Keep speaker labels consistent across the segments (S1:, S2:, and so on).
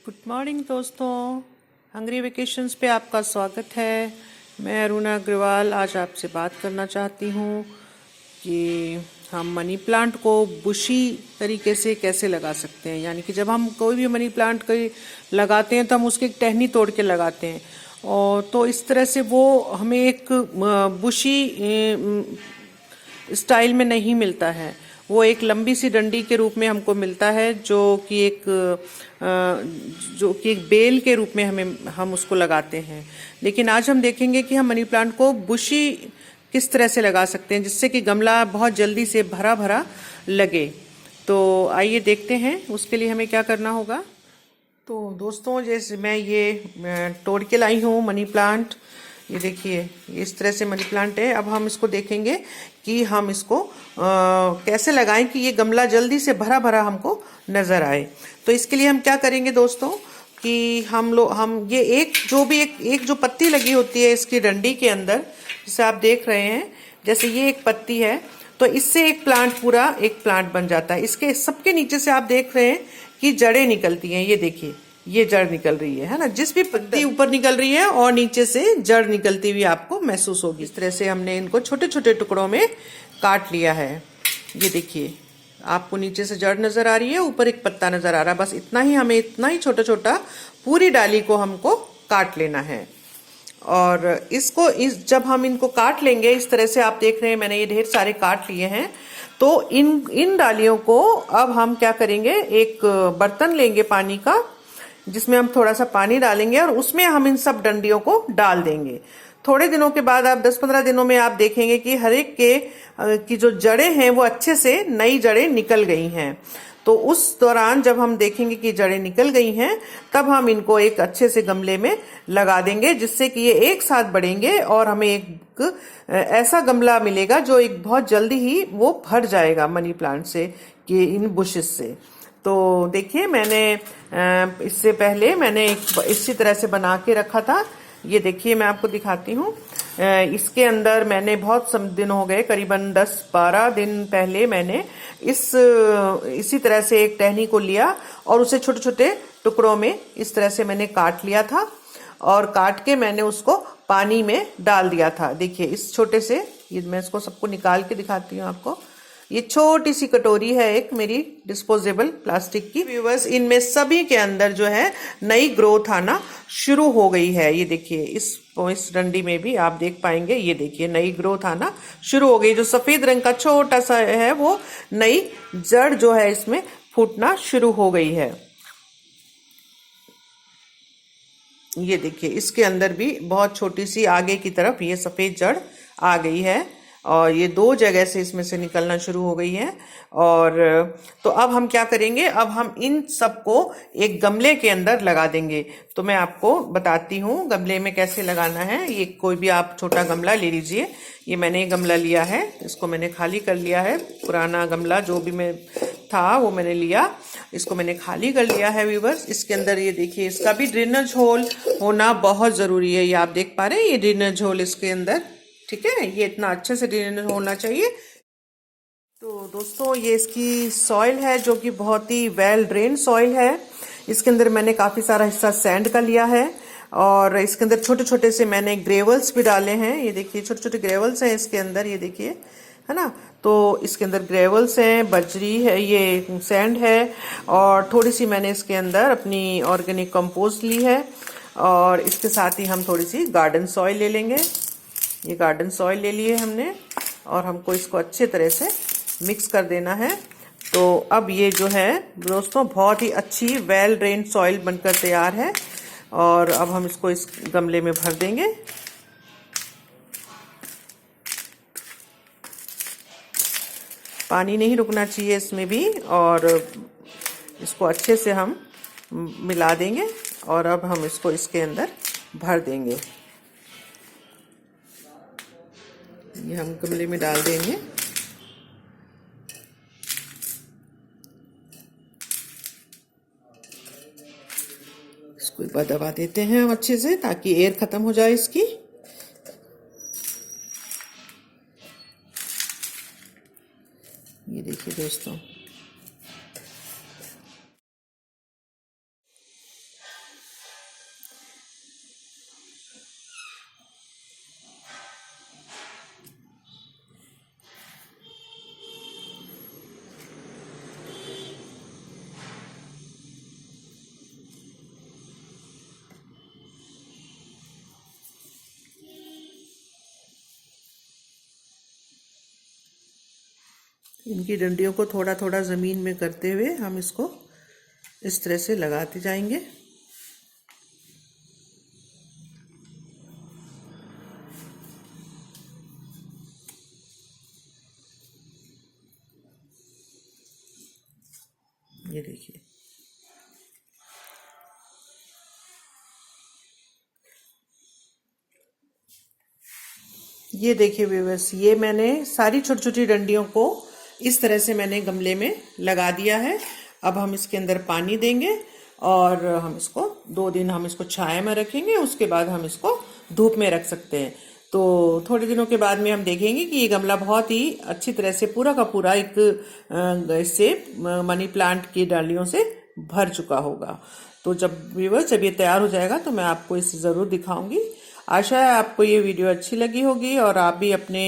S1: Good morning दोस्तों, Hungary vacations पे आपका स्वागत है। मैं अरुणा अग्रवाल आज आपसे बात करना चाहती हूँ कि हम मनी प्लांट को बुशी तरीके से कैसे लगा सकते हैं। यानी कि जब हम कोई भी मनी प्लांट लगाते हैं तो हम उसकी एक टहनी तोड़ के लगाते हैं, और तो इस तरह से वो हमें एक बुशी स्टाइल में नहीं मिलता है। वो एक लंबी सी डंडी के रूप में हमको मिलता है, जो कि एक बेल के रूप में हम उसको लगाते हैं। लेकिन आज हम देखेंगे कि हम मनी प्लांट को बुशी किस तरह से लगा सकते हैं जिससे कि गमला बहुत जल्दी से भरा भरा लगे। तो आइए देखते हैं उसके लिए हमें क्या करना होगा। तो दोस्तों, जैसे मैं तोड़ के लाई हूँ मनी प्लांट। ये देखिए, इस तरह से मनी प्लांट है। अब हम इसको देखेंगे कि हम इसको कैसे लगाएं कि ये गमला जल्दी से भरा भरा हमको नजर आए। तो इसके लिए हम क्या करेंगे दोस्तों कि हम ये एक जो पत्ती लगी होती है इसकी डंडी के अंदर, जिसे आप देख रहे हैं, जैसे ये एक पत्ती है, तो इससे पूरा एक प्लांट बन जाता है। इसके सबके नीचे से आप देख रहे हैं कि जड़ें निकलती हैं। ये देखिए, ये जड़ निकल रही है ना। जिस भी पत्ती ऊपर निकल रही है और नीचे से जड़ निकलती हुई आपको महसूस होगी। इस तरह से हमने इनको छोटे छोटे टुकड़ों में काट लिया है। ये देखिए, आपको नीचे से जड़ नजर आ रही है, ऊपर एक पत्ता नजर आ रहा है। बस इतना ही छोटा छोटा पूरी डाली को हमको काट लेना है। और जब हम इनको काट लेंगे, इस तरह से आप देख रहे हैं मैंने ये ढेर सारे काट लिए हैं। तो इन डालियों को अब हम क्या करेंगे, एक बर्तन लेंगे पानी का, जिसमें हम थोड़ा सा पानी डालेंगे और उसमें हम इन सब डंडियों को डाल देंगे। थोड़े दिनों के बाद, आप 10-15 दिनों में आप देखेंगे कि हर एक की जो जड़ें हैं वो अच्छे से नई जड़ें निकल गई हैं। तो उस दौरान जब हम देखेंगे कि जड़ें निकल गई हैं, तब हम इनको एक अच्छे से गमले में लगा देंगे, जिससे कि ये एक साथ बढ़ेंगे और हमें एक ऐसा गमला मिलेगा जो एक बहुत जल्दी ही वो भर जाएगा मनी प्लांट से, कि इन बुशेस से। तो देखिए, इससे पहले मैंने इसी तरह से बना के रखा था। ये देखिए, मैं आपको दिखाती हूँ। इसके अंदर मैंने बहुत दिन हो गए, करीबन 10-12 दिन पहले मैंने इसी तरह से एक टहनी को लिया और उसे छोटे छोटे टुकड़ों में इस तरह से मैंने काट लिया था, और काट के मैंने उसको पानी में डाल दिया था। देखिए, इस छोटे से, ये मैं इसको सबको निकाल के दिखाती हूँ आपको। ये छोटी सी कटोरी है एक मेरी डिस्पोजेबल प्लास्टिक की। व्यूअर्स, इनमें सभी के अंदर जो है नई ग्रोथ आना शुरू हो गई है। ये देखिए, इस डंडी में भी आप देख पाएंगे। ये देखिए, नई ग्रोथ आना शुरू हो गई। जो सफेद रंग का छोटा सा है, वो नई जड़ जो है इसमें फूटना शुरू हो गई है। ये देखिए, इसके अंदर भी बहुत छोटी सी आगे की तरफ ये सफेद जड़ आ गई है, और ये 2 जगह से इसमें से निकलना शुरू हो गई है। और तो अब हम क्या करेंगे, अब हम इन सबको एक गमले के अंदर लगा देंगे। तो मैं आपको बताती हूँ गमले में कैसे लगाना है। ये कोई भी आप छोटा गमला ले लीजिए। ये मैंने गमला लिया है, इसको मैंने खाली कर लिया है। पुराना गमला जो भी मैं था वो मैंने लिया, इसको मैंने खाली कर लिया है। व्यूवर्स, इसके अंदर ये देखिए, इसका भी ड्रेनेज होल होना बहुत जरूरी है। ये आप देख पा रहे हैं, ये ड्रेनेज होल इसके अंदर, ठीक है, ये इतना अच्छे से ड्रेनेज होना चाहिए। तो दोस्तों, ये इसकी सॉइल है जो कि बहुत ही वेल ड्रेन सॉइल है। इसके अंदर मैंने काफी सारा हिस्सा सैंड का लिया है, और इसके अंदर छोटे छोटे से मैंने ग्रेवल्स भी डाले हैं। ये देखिए, छोटे छोटे ग्रेवल्स हैं इसके अंदर, ये देखिए, है ना। तो इसके अंदर ग्रेवल्स हैं, बजरी है, ये सैंड है, और थोड़ी सी मैंने इसके अंदर अपनी ऑर्गेनिक कंपोस्ट ली है। और इसके साथ ही हम थोड़ी सी गार्डन सॉइल ले लेंगे। ये गार्डन सॉइल ले लिए हमने, और हमको इसको अच्छे तरह से मिक्स कर देना है। तो अब ये जो है दोस्तों, बहुत ही अच्छी वेल ड्रेन सॉइल बनकर तैयार है, और अब हम इसको इस गमले में भर देंगे। पानी नहीं रुकना चाहिए इसमें भी, और इसको अच्छे से हम मिला देंगे, और अब हम इसको इसके अंदर भर देंगे। ये हम गमले में डाल देंगे। इसको एक बार दबा देते हैं हम अच्छे से, ताकि एयर खत्म हो जाए इसकी। ये देखिए दोस्तों, इनकी डंडियों को थोड़ा थोड़ा ज़मीन में करते हुए हम इसको इस तरह से लगाते जाएंगे। ये देखिए, ये देखिए व्यूअर्स, ये मैंने सारी छोटी छोटी डंडियों को इस तरह से मैंने गमले में लगा दिया है। अब हम इसके अंदर पानी देंगे और हम इसको 2 दिन हम इसको छाया में रखेंगे। उसके बाद हम इसको धूप में रख सकते हैं। तो थोड़े दिनों के बाद में हम देखेंगे कि ये गमला बहुत ही अच्छी तरह से पूरा का पूरा एक इससे मनी प्लांट की डालियों से भर चुका होगा। तो जब ये तैयार हो जाएगा तो मैं आपको इसे ज़रूर दिखाऊंगी। आशा है आपको ये वीडियो अच्छी लगी होगी और आप भी अपने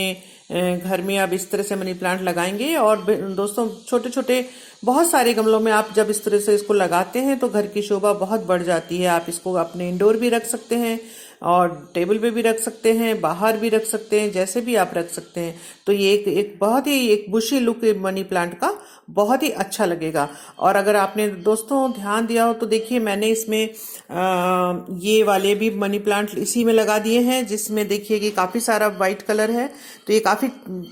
S1: घर में अब इस तरह से मनी प्लांट लगाएंगे। और दोस्तों, छोटे छोटे बहुत सारे गमलों में आप जब इस तरह से इसको लगाते हैं तो घर की शोभा बहुत बढ़ जाती है। आप इसको अपने इंडोर भी रख सकते हैं और टेबल पे भी रख सकते हैं, बाहर भी रख सकते हैं, जैसे भी आप रख सकते हैं। तो ये एक बहुत ही एक बुशी लुक मनी प्लांट का बहुत ही अच्छा लगेगा। और अगर आपने दोस्तों ध्यान दिया हो तो देखिए, मैंने इसमें ये वाले भी मनी प्लांट इसी में लगा दिए हैं, जिसमें देखिए कि काफ़ी सारा वाइट कलर है। तो ये काफ़ी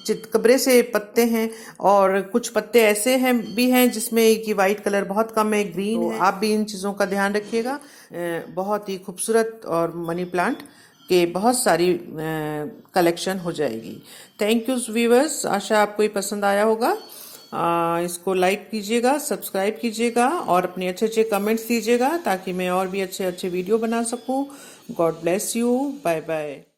S1: चितकबरे से पत्ते हैं और कुछ पत्ते ऐसे हैं भी हैं जिसमें कि वाइट कलर बहुत कम है, ग्रीन है। आप भी इन चीज़ों का ध्यान रखिएगा। बहुत ही खूबसूरत और मनी प्लांट के बहुत सारी कलेक्शन हो जाएगी। थैंक यू व्यूअर्स, आशा आपको ये पसंद आया होगा। इसको लाइक कीजिएगा, सब्सक्राइब कीजिएगा और अपने अच्छे अच्छे कमेंट्स दीजिएगा ताकि मैं और भी अच्छे अच्छे वीडियो बना सकूं। God bless you, bye bye.